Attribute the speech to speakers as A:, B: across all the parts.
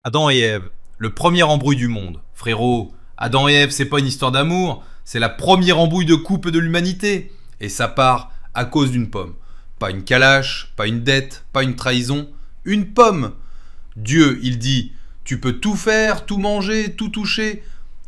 A: Adam et Ève, le premier embrouille du monde. Frérot, Adam et Ève, c'est pas une histoire d'amour, c'est la première embrouille de couple de l'humanité. Et ça part à cause d'une pomme. Pas une calache, pas une dette, pas une trahison, une pomme. Dieu, il dit, tu peux tout faire, tout manger, tout toucher,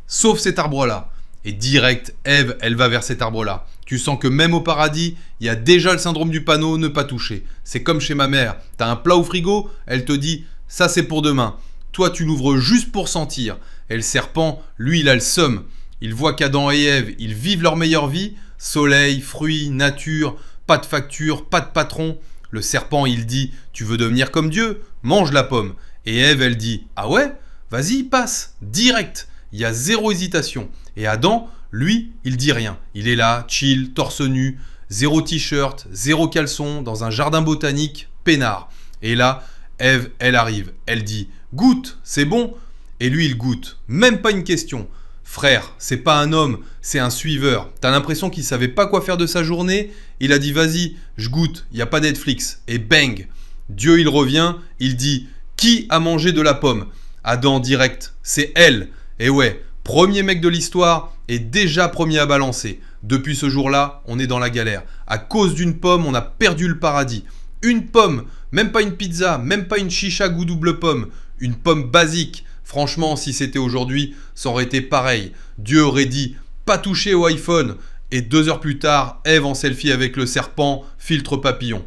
A: sauf cet arbre-là. Et direct, Ève, elle va vers cet arbre-là. Tu sens que même au paradis, il y a déjà le syndrome du panneau, ne pas toucher. C'est comme chez ma mère. T'as un plat au frigo, elle te dit, ça c'est pour demain. Toi, tu l'ouvres juste pour sentir. Et le serpent, lui, il a le seum. Il voit qu'Adam et Ève, ils vivent leur meilleure vie. Soleil, fruits, nature, pas de facture, pas de patron. Le serpent, il dit, tu veux devenir comme Dieu? Mange la pomme. Et Ève, elle dit, ah ouais? Vas-y, passe, direct. Il y a zéro hésitation. Et Adam, lui, il dit rien. Il est là, chill, torse nu, zéro t-shirt, zéro caleçon, dans un jardin botanique, peinard. Et là, Ève, elle arrive. Elle dit, goûte, c'est bon? Et lui, il goûte. Même pas une question. Frère, c'est pas un homme, c'est un suiveur. T'as l'impression qu'il savait pas quoi faire de sa journée. Il a dit, vas-y, je goûte, y a pas Netflix. Et bang! Dieu, il revient, il dit, qui a mangé de la pomme? Adam, direct, c'est elle. Et ouais, premier mec de l'histoire et déjà premier à balancer. Depuis ce jour-là, on est dans la galère. À cause d'une pomme, on a perdu le paradis. Une pomme, même pas une pizza, même pas une chicha goût double pomme. Une pomme basique. Franchement, si c'était aujourd'hui, ça aurait été pareil. Dieu aurait dit, pas toucher au iPhone. Et 2 heures plus tard, Ève en selfie avec le serpent, filtre papillon.